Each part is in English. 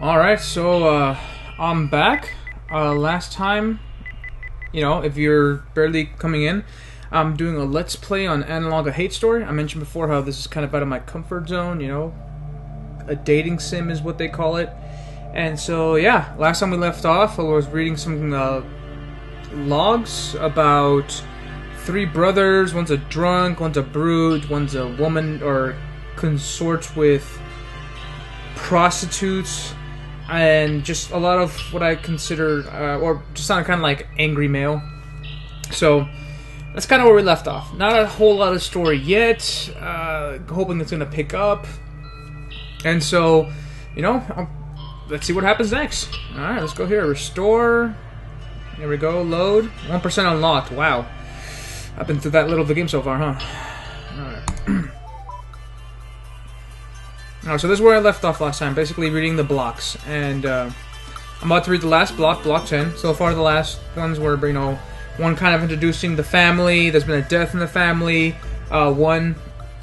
Alright, so I'm back. Last time, if you're barely coming in, I'm doing a Let's Play on Analogue, a hate story. I mentioned before how this is kind of out of my comfort zone, a dating sim is what they call it. And so, yeah, last time we left off, I was reading some logs about three brothers. One's a drunk, one's a brute, one's a woman or consorts with prostitutes, and just a lot of what I consider, or just sound kind of like angry male. So that's kind of where we left off. Not a whole lot of story yet. Hoping it's gonna pick up. And so, let's see what happens next. All right, let's go here. Restore. There we go. Load. 1% unlocked. Wow. I've been through that little of the game so far, huh? All right. Alright, so this is where I left off last time, basically reading the blocks, and I'm about to read the last block, block 10. So far the last ones were, one kind of introducing the family, there's been a death in the family, one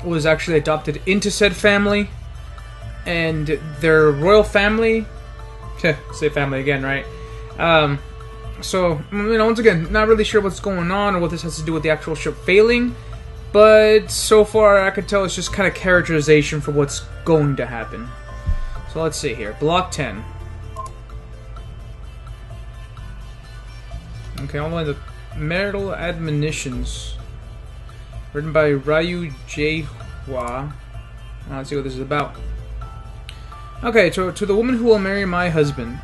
was actually adopted into said family, and their royal family, say family again, right? So, once again, not really sure what's going on or what this has to do with the actual ship failing. But so far, I could tell it's just kind of characterization for what's going to happen. So let's see here. Block 10. Okay, only the marital admonitions. Written by Ryu Jae Hwa. Let's see what this is about. Okay, to the woman who will marry my husband.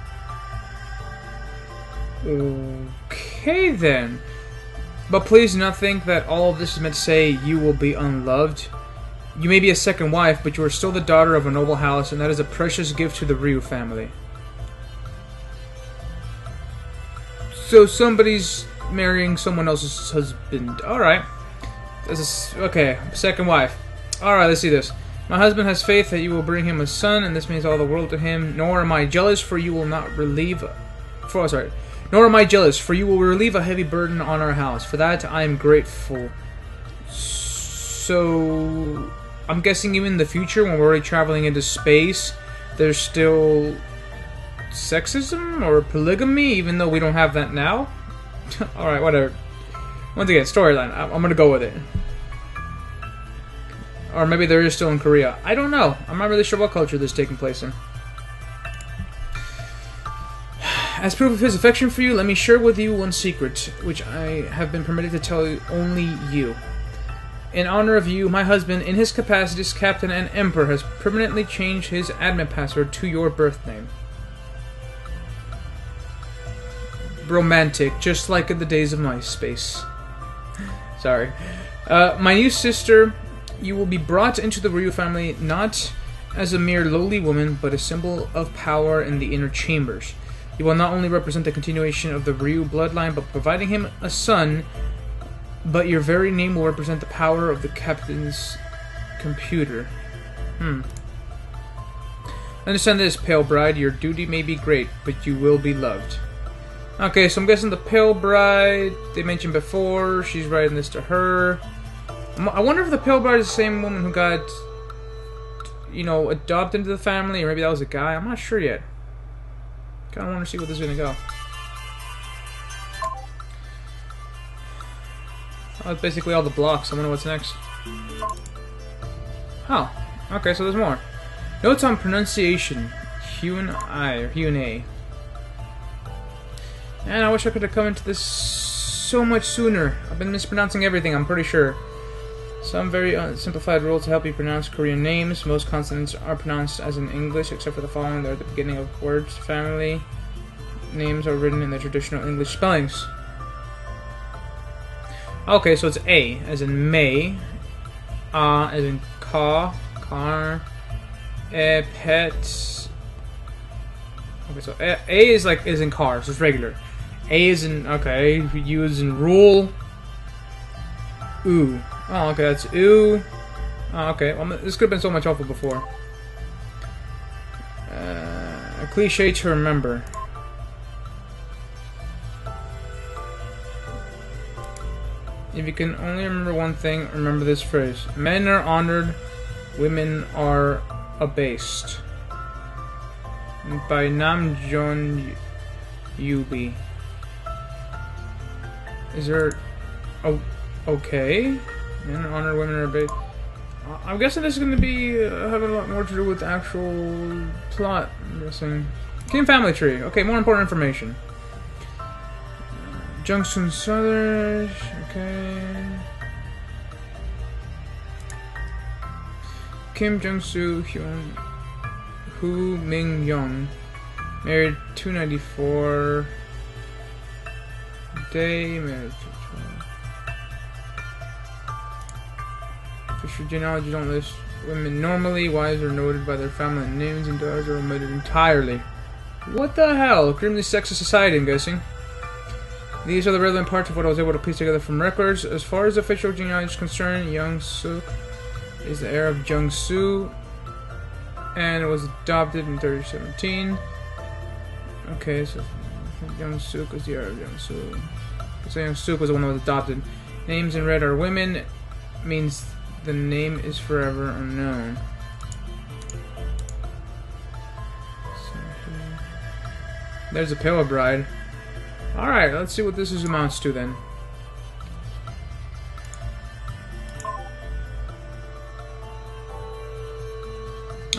Okay then. But please do not think that all of this is meant to say you will be unloved. You may be a second wife, but you are still the daughter of a noble house, and that is a precious gift to the Ryu family. So somebody's marrying someone else's husband. Alright. Okay, second wife. Alright, let's see this. My husband has faith that you will bring him a son, and this means all the world to him. Nor am I jealous, for you will not relieve... Nor am I jealous, for you will relieve a heavy burden on our house. For that, I am grateful. So, I'm guessing even in the future, when we're already traveling into space, there's still sexism or polygamy, even though we don't have that now? Alright, whatever. Once again, storyline. I'm gonna go with it. Or maybe there is still in Korea. I don't know. I'm not really sure what culture this is taking place in. As proof of his affection for you, let me share with you one secret, which I have been permitted to tell only you. In honor of you, my husband, in his capacity as captain and emperor, has permanently changed his admin password to your birth name. Romantic, just like in the days of MySpace. Sorry. My new sister, you will be brought into the Ryu family not as a mere lowly woman, but a symbol of power in the inner chambers. You will not only represent the continuation of the Ryu bloodline, but providing him a son, but your very name will represent the power of the captain's computer. Understand this, Pale Bride. Your duty may be great, but you will be loved. Okay, so I'm guessing the Pale Bride, they mentioned before, she's writing this to her. I wonder if the Pale Bride is the same woman who got, adopted into the family, or maybe that was a guy. I'm not sure yet. Kind of want to see where this is going to go. Oh, that's basically all the blocks. I wonder what's next. Oh, okay, so there's more. Notes on pronunciation. Hyung-ae, or Hyung-ae. And I wish I could have come into this so much sooner. I've been mispronouncing everything, I'm pretty sure. Some very simplified rules to help you pronounce Korean names. Most consonants are pronounced as in English, except for the following. They're at the beginning of words. Family names are written in the traditional English spellings. Okay, so it's A, as in May. As in Ka, Car, Pet. Okay, so A is in car, so it's regular. A is in, okay, U is in rule. Ooh. Oh, okay, that's ooh. Oh, okay, well, this could have been so much helpful before. A cliche to remember. If you can only remember one thing, remember this phrase. Men are honored, women are abased. by Namjoon Yubi. Is there... Oh, okay. Men honor women are based... I'm guessing this is going to be having a lot more to do with the actual plot. I'm guessing. Kim family tree. Okay, more important information. Jungsoon Southern. Okay. Kim Jung-soo Hyun Hu Ming Young. Married 294. Day married. Official genealogy don't list women normally. Wives are noted by their family names, and daughters are omitted entirely. What the hell? Extremely sexist society, I'm guessing. These are the relevant parts of what I was able to piece together from records. As far as official genealogy is concerned, Young-suk is the heir of Jung-soo, and it was adopted in 2017. Okay, so Young-suk was the heir of Jung-soo. So Young-suk was the one that was adopted. Names in red are women. Means the name is forever unknown. So there's a Pale Bride. Alright, let's see what this amounts to then.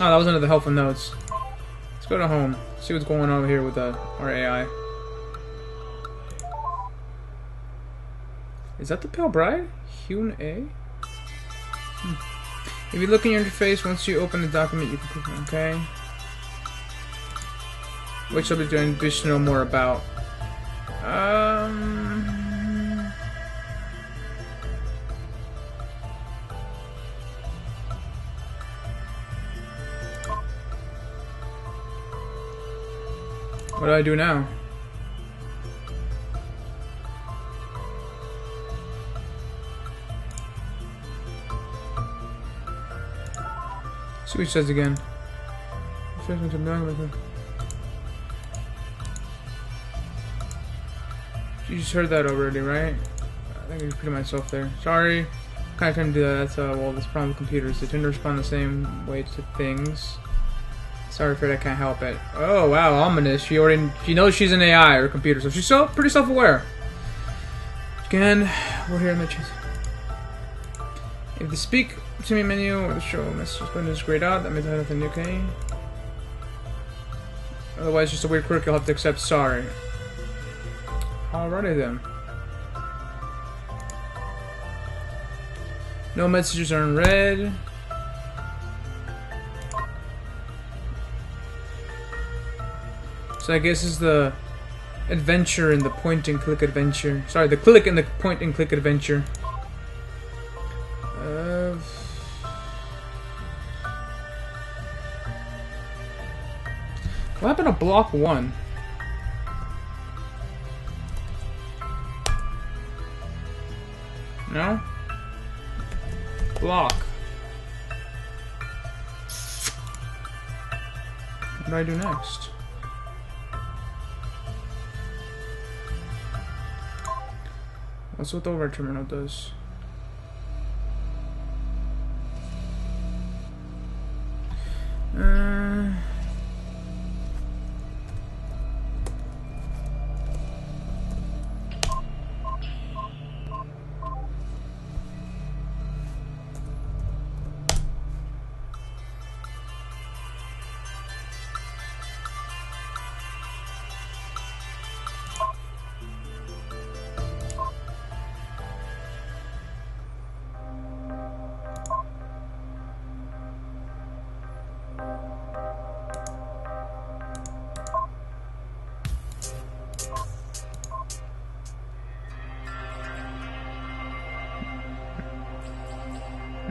Oh, that was under the helpful notes. Let's go to home. See what's going on here with our AI. Is that the Pale Bride? Hyung-ae? If you look in your interface, once you open the document, you can click on OK. Which I'll be doing to know more about. What do I do now? See what it says again. You just heard that already, right? I think I repeated myself there. Sorry. Kind of couldn't do that. That's well, this problem with computers. They tend to respond the same way to things. Sorry, Fred, I can't help it. Oh wow, ominous. She knows she's an AI or a computer, so she's pretty self-aware. Again, we're here in the chat. If the speak to me menu or the show message button is grayed out, that means I have nothing okay. Otherwise, just a weird quirk you'll have to accept. Sorry. Alrighty then. No messages are in red. So I guess this is the adventure and the point and click adventure. Sorry, the click and the point and click adventure. What happened to block 1? No? Block. What do I do next? That's what the override terminal does.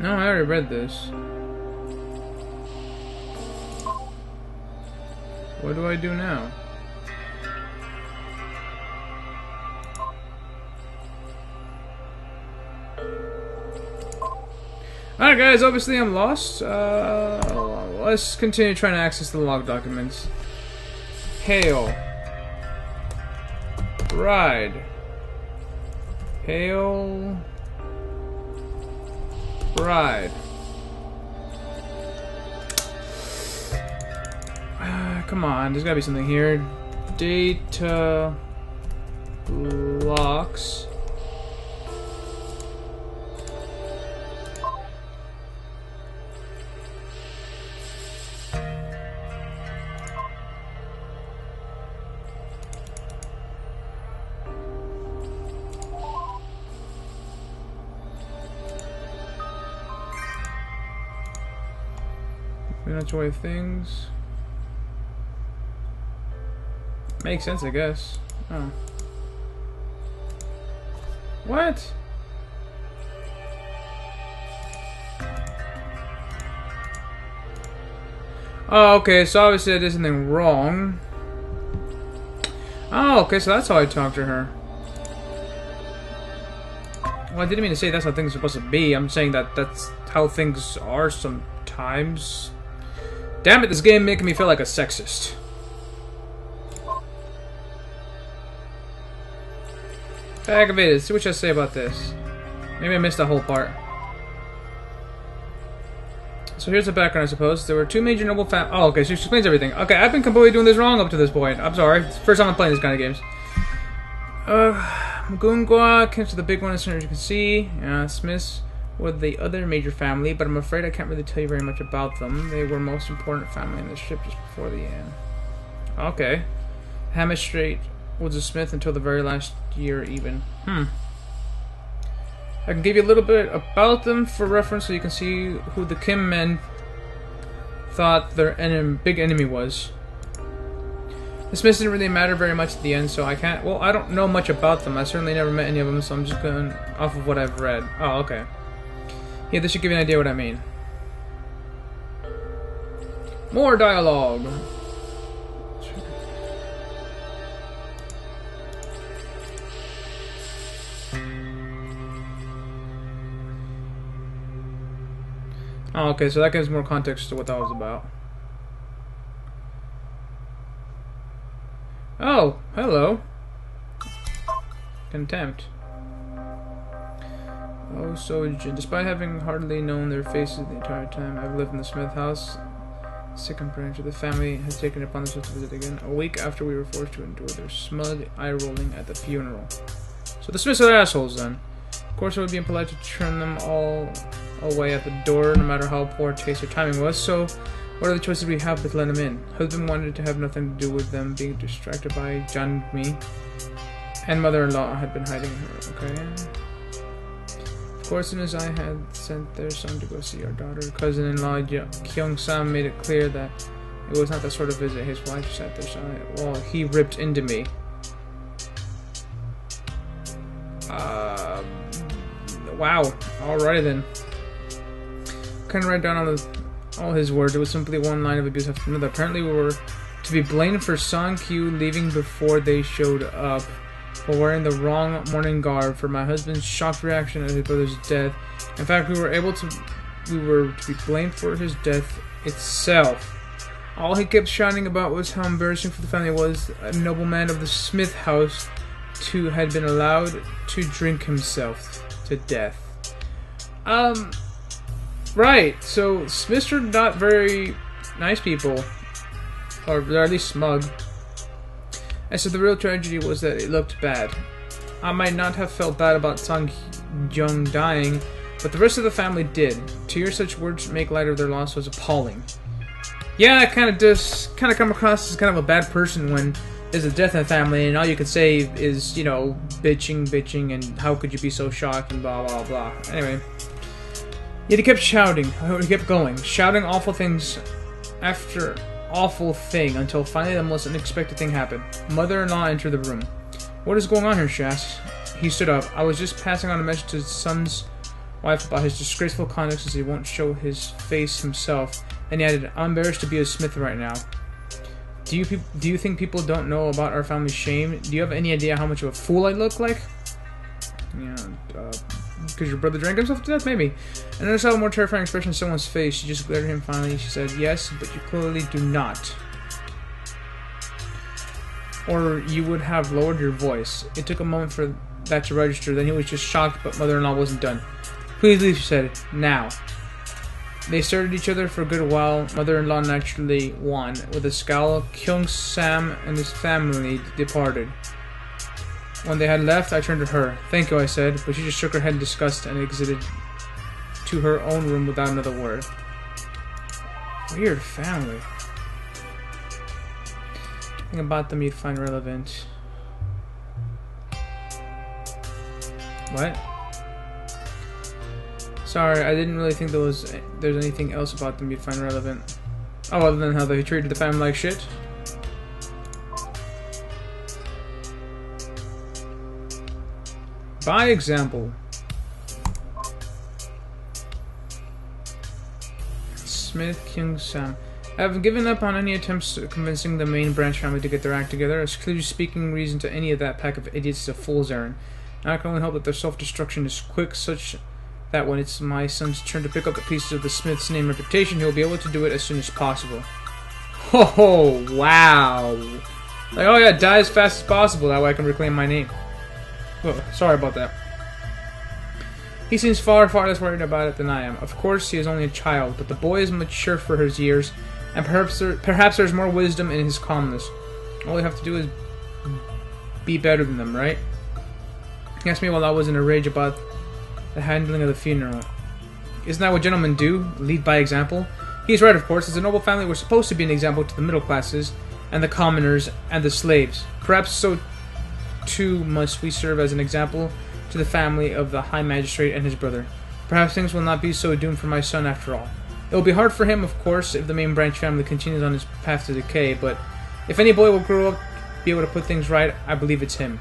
No, I already read this. What do I do now? Alright guys, obviously I'm lost. Let's continue trying to access the log documents. Hail. Ride. Hail. Ride. Come on, there's gotta be something here. Data blocks. Enjoy things. Makes sense, I guess. Oh. What? Oh, okay, so obviously I did something wrong. Oh, okay, so that's how I talked to her. Well, I didn't mean to say that's how things are supposed to be. I'm saying that that's how things are sometimes. Damn it, this game making me feel like a sexist. Aggravated. See what you say about this. Maybe I missed that whole part. So here's the background, I suppose. There were two major noble oh, okay, so she explains everything. Okay, I've been completely doing this wrong up to this point. I'm sorry. It's the first time I'm playing these kind of games. Mugungwa came to the big one, as you can see. Smiths were the other major family, but I'm afraid I can't really tell you very much about them. They were most important family in the ship just before the end. Okay. Hamish Strait was a Smith until the very last year even. I can give you a little bit about them for reference so you can see who the Kim men thought their big enemy was. The Smiths didn't really matter very much at the end, so I can't... Well, I don't know much about them. I certainly never met any of them, so I'm just going off of what I've read. Oh, okay. Yeah, this should give you an idea what I mean. More dialogue. Oh, okay, so that gives more context to what that was about. Oh, hello. Contempt. Oh, so despite having hardly known their faces the entire time I've lived in the Smith house, the second branch of the family has taken it upon themselves to visit again, a week after we were forced to endure their smug eye-rolling at the funeral. So the Smiths are assholes, then. Of course, it would be impolite to turn them all away at the door, no matter how poor taste or timing was, so what are the choices we have but let them in? Husband wanted to have nothing to do with them being distracted by Janmi, and mother-in-law had been hiding her, okay? Of course, as soon as I had sent their son to go see our daughter, cousin-in-law Hyung-sam made it clear that it was not the sort of visit his wife sat there silent while he ripped into me. Wow. Alrighty then. Couldn't write down all his words. It was simply one line of abuse after another. Apparently we were to be blamed for Song-kyu leaving before they showed up, for wearing the wrong mourning garb, for my husband's shocked reaction at his brother's death. In fact, we were to be blamed for his death itself. All he kept shouting about was how embarrassing for the family was a nobleman of the Smith house had been allowed to drink himself to death. Right, so Smiths are not very nice people, or they're at least smug. And so the real tragedy was that it looked bad. I might not have felt bad about Song Jung dying, but the rest of the family did. To hear such words make light of their loss was appalling. Yeah, it kind of does come across as kind of a bad person when there's a death in the family and all you can say is, you know, bitching, and how could you be so shocked and blah blah blah. Anyway. Yet he kept shouting, he kept going, shouting awful things after awful thing until finally the most unexpected thing happened. Mother-in-law entered the room. What is going on here, she asked. He stood up. I was just passing on a message to his son's wife about his disgraceful conduct since he won't show his face himself. And he added, I'm embarrassed to be a Smith right now. Do you think people don't know about our family's shame? Do you have any idea how much of a fool I look like? Yeah, because your brother drank himself to death? Maybe. And then I saw a more terrifying expression on someone's face. She just glared at him finally. She said, yes, but you clearly do not. Or you would have lowered your voice. It took a moment for that to register. Then he was just shocked, but mother-in-law wasn't done. Please leave, she said. Now. They stared at each other for a good while. Mother-in-law naturally won. With a scowl, Kyung-sam and his family departed. When they had left, I turned to her. "Thank you," I said, but she just shook her head in disgust and exited to her own room without another word. Weird family. Think about them you'd find relevant. What? Sorry, I didn't really think there's anything else about them you'd find relevant. Oh, other than how they treated the family like shit? By example. Smith, Kyung-sam. I have given up on any attempts at convincing the main branch family to get their act together. As clearly speaking reason to any of that pack of idiots is a fool's errand. Now I can only hope that their self-destruction is quick, such that when it's my son's turn to pick up the pieces of the Smith's name and reputation, he'll be able to do it as soon as possible. Oh, wow. Like, oh yeah, die as fast as possible, that way I can reclaim my name. Oh, sorry about that. He seems far less worried about it than I am. Of course, he is only a child, but the boy is mature for his years, and perhaps there's more wisdom in his calmness. All we have to do is be better than them, right? He asked me while I was in a rage about the handling of the funeral. Isn't that what gentlemen do? Lead by example? He's right, of course. As a noble family, we're supposed to be an example to the middle classes, and the commoners, and the slaves. Perhaps so too must we serve as an example to the family of the High Magistrate and his brother. Perhaps things will not be so doomed for my son after all. It will be hard for him, of course, if the main branch family continues on his path to decay, but if any boy will grow up, be able to put things right, I believe it's him.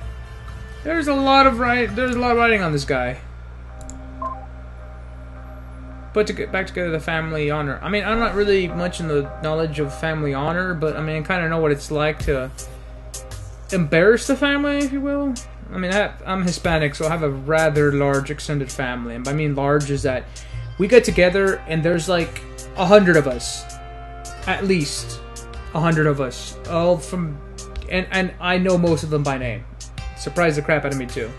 There's a lot of writing on this guy. But to get back together the family honor. I mean, I'm not really much in the knowledge of family honor, but I mean, I kind of know what it's like to embarrass the family, if you will. I mean, I'm Hispanic, so I have a rather large extended family. And by I mean large is that we get together and there's like 100 of us. At least 100 of us. All from... And I know most of them by name. Surprised the crap out of me, too.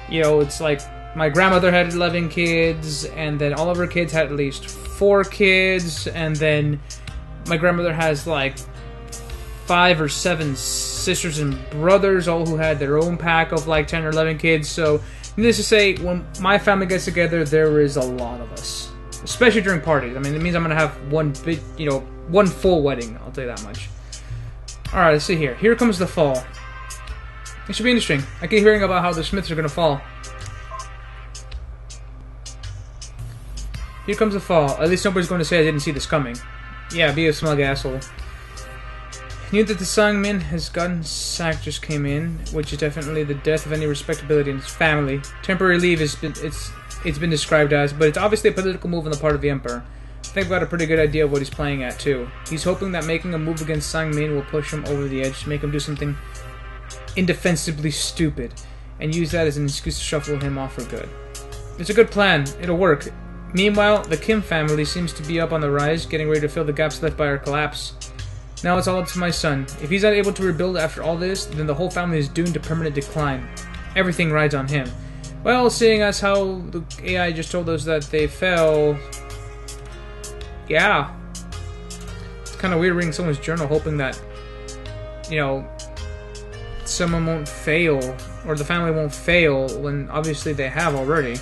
You know, it's like my grandmother had 11 kids, and then all of her kids had at least 4 kids, and then my grandmother has like 5 or 7 sisters and brothers, all who had their own pack of like 10 or 11 kids. So, needless to say, when my family gets together, there is a lot of us. Especially during parties. I mean, it means I'm going to have one big, you know, one full wedding, I'll tell you that much. Alright, let's see here. Here comes the fall. It should be interesting. I keep hearing about how the Smiths are going to fall. Here comes the fall. At least nobody's going to say I didn't see this coming. Yeah, be a smug asshole. Knew that the Sangmin, his gun sack just came in, which is definitely the death of any respectability in his family. Temporary leave it's been described as, but it's obviously a political move on the part of the Emperor. I think I've got a pretty good idea of what he's playing at too. He's hoping that making a move against Sangmin will push him over the edge to make him do something indefensibly stupid, and use that as an excuse to shuffle him off for good. It's a good plan. It'll work. Meanwhile, the Kim family seems to be up on the rise, getting ready to fill the gaps left by our collapse. Now it's all up to my son. If he's not able to rebuild after all this, then the whole family is doomed to permanent decline. Everything rides on him. Well, seeing as how the AI just told us that they fell... Yeah. It's kind of weird reading someone's journal hoping that, you know, someone won't fail, or the family won't fail, when obviously they have already.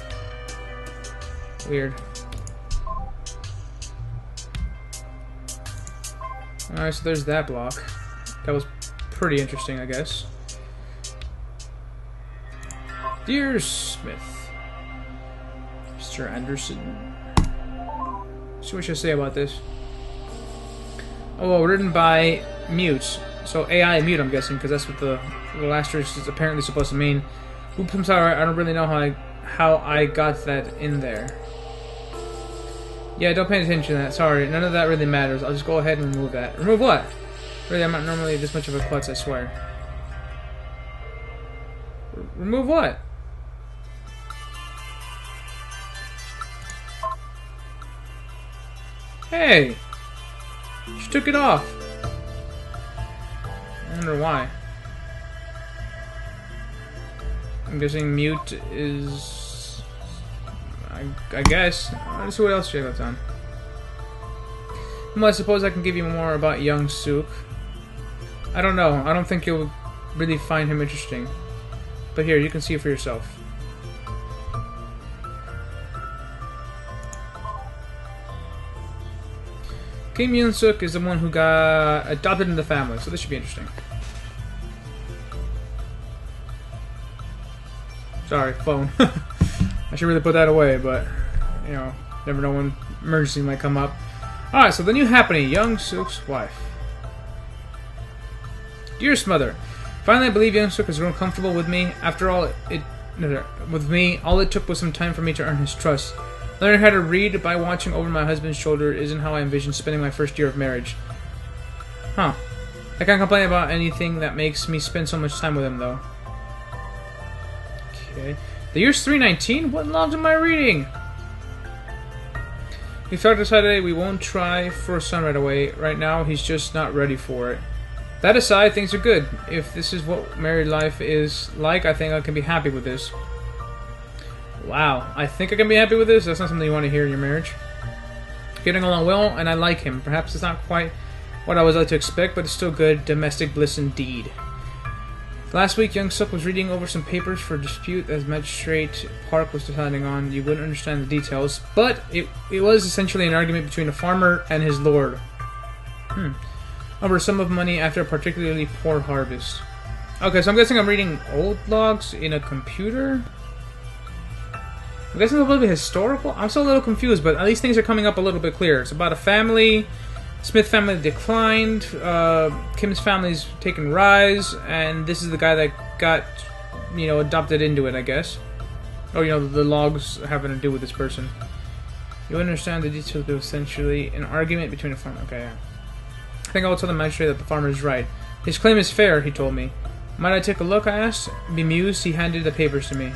Weird. Alright, so there's that block. That was pretty interesting, I guess. Dear Smith. Mr. Anderson. See what you say about this. Oh, well, written by Mute. So AI Mute, I'm guessing, because that's what the little asterisk is apparently supposed to mean. Oops, I'm sorry, I don't really know how I got that in there. Yeah, don't pay attention to that. Sorry, none of that really matters. I'll just go ahead and remove that. Remove what? Really, I'm not normally this much of a klutz, I swear. Remove what? Hey! She took it off. I wonder why. I'm guessing mute is... I guess. Let's see what else she got on. Well, I suppose I can give you more about Young Suk. I don't know. I don't think you'll really find him interesting. But here, you can see it for yourself. Kim Yoon-suk is the one who got adopted into the family, so this should be interesting. Sorry, phone. I should really put that away, but, you know, never know when emergency might come up. Alright, so the new happening, Young Suk's wife. Dearest mother, finally I believe Young Suk has grown comfortable with me. After all, all it took was some time for me to earn his trust. Learning how to read by watching over my husband's shoulder isn't how I envisioned spending my first year of marriage. Huh. I can't complain about anything that makes me spend so much time with him, though. Okay. The year's 319? What logs am I reading? We felt decided we won't try for a son right away. Right now, he's just not ready for it. That aside, things are good. If this is what married life is like, I think I can be happy with this. Wow, I think I can be happy with this? That's not something you want to hear in your marriage. Getting along well, and I like him. Perhaps it's not quite what I was led to expect, but it's still good. Domestic bliss indeed. Last week, Young Suk was reading over some papers for a dispute that Magistrate Park was deciding on. You wouldn't understand the details, but it was essentially an argument between a farmer and his lord. Over a sum of money after a particularly poor harvest. Okay, so I'm guessing I'm reading old logs in a computer? I'm guessing it's a little bit historical? I'm still a little confused, but at least things are coming up a little bit clearer. It's about a family. Smith family declined. Kim's family's taken rise, and this is the guy that got, you know, adopted into it, I guess. Oh, you know, the logs having to do with this person. You understand the details of essentially an argument between a farmer. Okay, yeah. I think I will tell the magistrate that the farmer is right. His claim is fair, he told me. Might I take a look, I asked. Bemused, he handed the papers to me.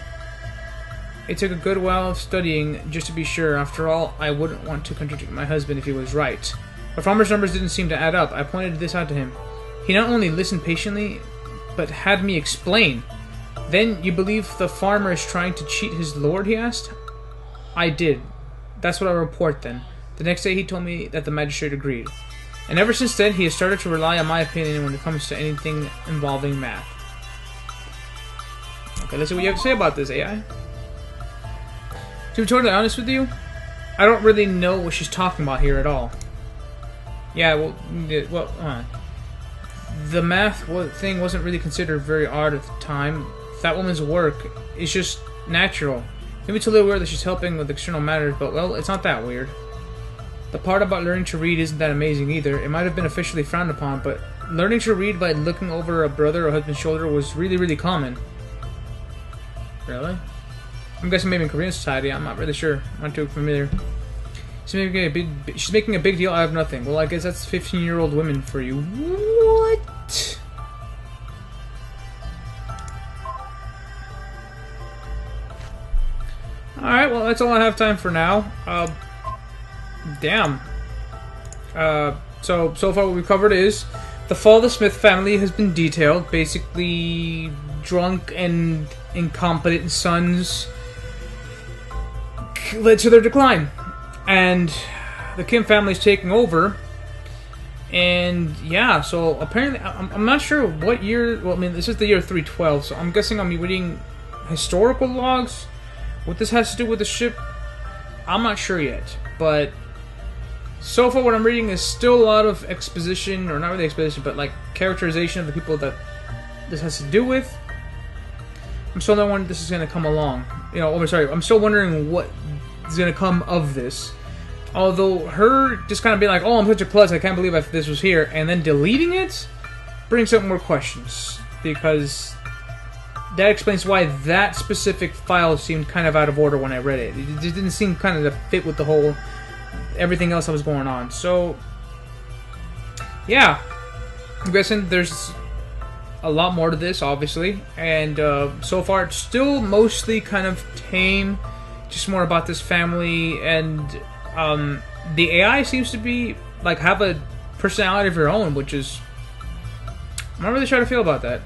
It took a good while of studying just to be sure. After all, I wouldn't want to contradict my husband if he was right. The farmer's numbers didn't seem to add up. I pointed this out to him. He not only listened patiently, but had me explain. Then, you believe the farmer is trying to cheat his lord, he asked? I did. That's what I report then. The next day he told me that the magistrate agreed. And ever since then, he has started to rely on my opinion when it comes to anything involving math. Okay, let's see what you have to say about this, AI. To be totally honest with you, I don't really know what she's talking about here at all. Yeah, the math thing wasn't really considered very odd at the time. That woman's work is just natural. Maybe it's a little weird that she's helping with external matters, but, well, it's not that weird. The part about learning to read isn't that amazing either. It might have been officially frowned upon, but learning to read by looking over a brother or husband's shoulder was really, really common. Really? I'm guessing maybe in Korean society. I'm not really sure. I'm not too familiar. She's making a big deal out of nothing. Well, I guess that's 15-year-old women for you. What? Alright, well, that's all I have time for now. Damn. So far what we've covered is the fall of the Smith family has been detailed. Basically, drunk and incompetent sons led to their decline. And the Kim family's taking over. And yeah, so apparently, I'm not sure what year. Well, I mean, this is the year 312, so I'm guessing I'm reading historical logs. What this has to do with the ship, I'm not sure yet. But so far, what I'm reading is still a lot of exposition, or not really exposition, but like characterization of the people that this has to do with. I'm still not wondering this is going to come along. You know, I'm still wondering what is going to come of this. Although her just kind of being like, oh, I'm such a klutz, I can't believe this was here, and then deleting it brings up more questions. Because that explains why that specific file seemed kind of out of order when I read it. It just didn't seem kind of to fit with the whole everything else that was going on. So, yeah. I'm guessing there's a lot more to this, obviously. And so far, it's still mostly kind of tame. Just more about this family, and the AI seems to be like have a personality of her own, which is I'm not really sure how to feel about that.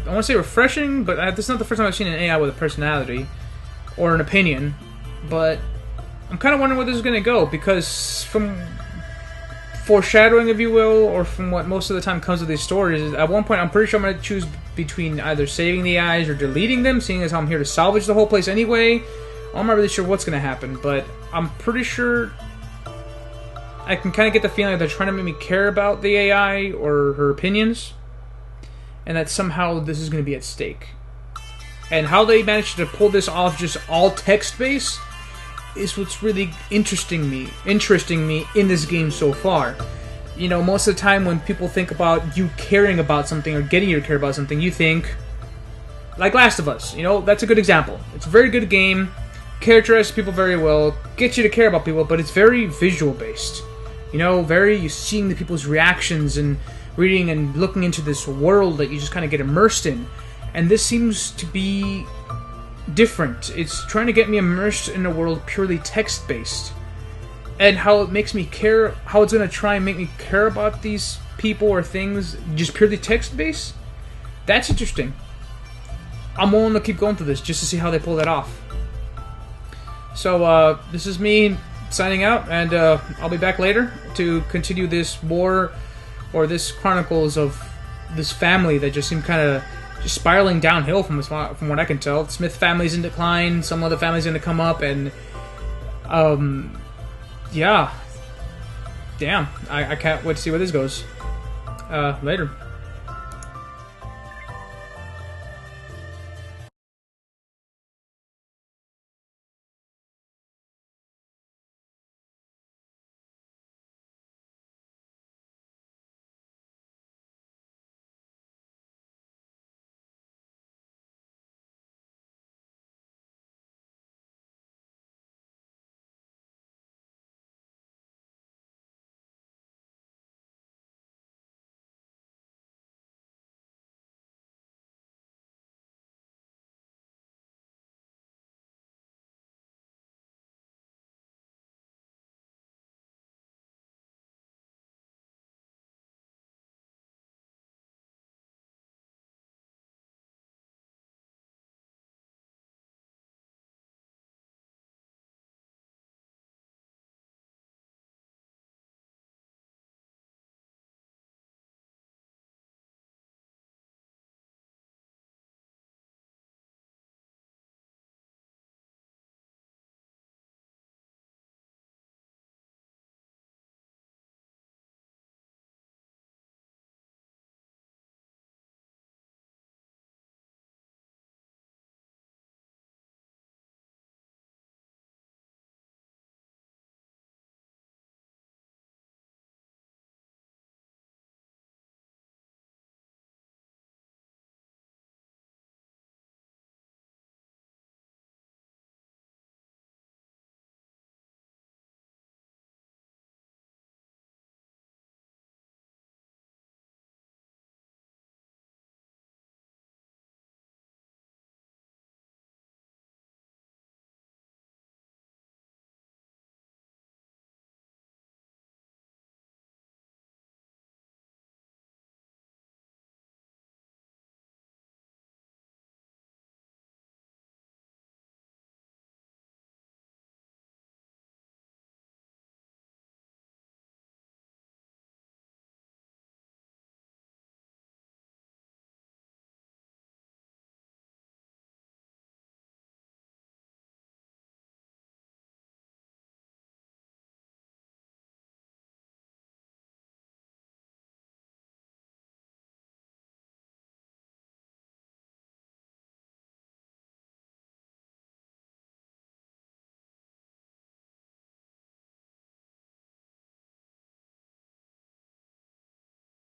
I want to say refreshing, but this is not the first time I've seen an AI with a personality or an opinion. But I'm kind of wondering where this is going to go, because from foreshadowing, if you will, or from what most of the time comes with these stories, is at one point I'm pretty sure I'm going to choose between either saving the eyes or deleting them, seeing as how I'm here to salvage the whole place anyway. I'm not really sure what's going to happen, but I'm pretty sure I can kind of get the feeling that they're trying to make me care about the AI or her opinions, and that somehow this is going to be at stake. And how they managed to pull this off just all text-based is what's really interesting me in this game so far. You know, most of the time when people think about you caring about something or getting you to care about something, you think, like Last of Us, you know, that's a good example. It's a very good game, characterizes people very well, gets you to care about people, but it's very visual-based. You know, you seeing the people's reactions and reading and looking into this world that you just kind of get immersed in. And this seems to be different. It's trying to get me immersed in a world purely text-based. And how it makes me care, how it's going to try and make me care about these people or things just purely text-based, that's interesting. I'm willing to keep going through this just to see how they pull that off. So, this is me signing out, and I'll be back later to continue this war, or this chronicles of this family that just seem kind of just spiraling downhill from what I can tell. The Smith family's in decline, some other family's going to come up, and yeah, damn, I can't wait to see where this goes. Later.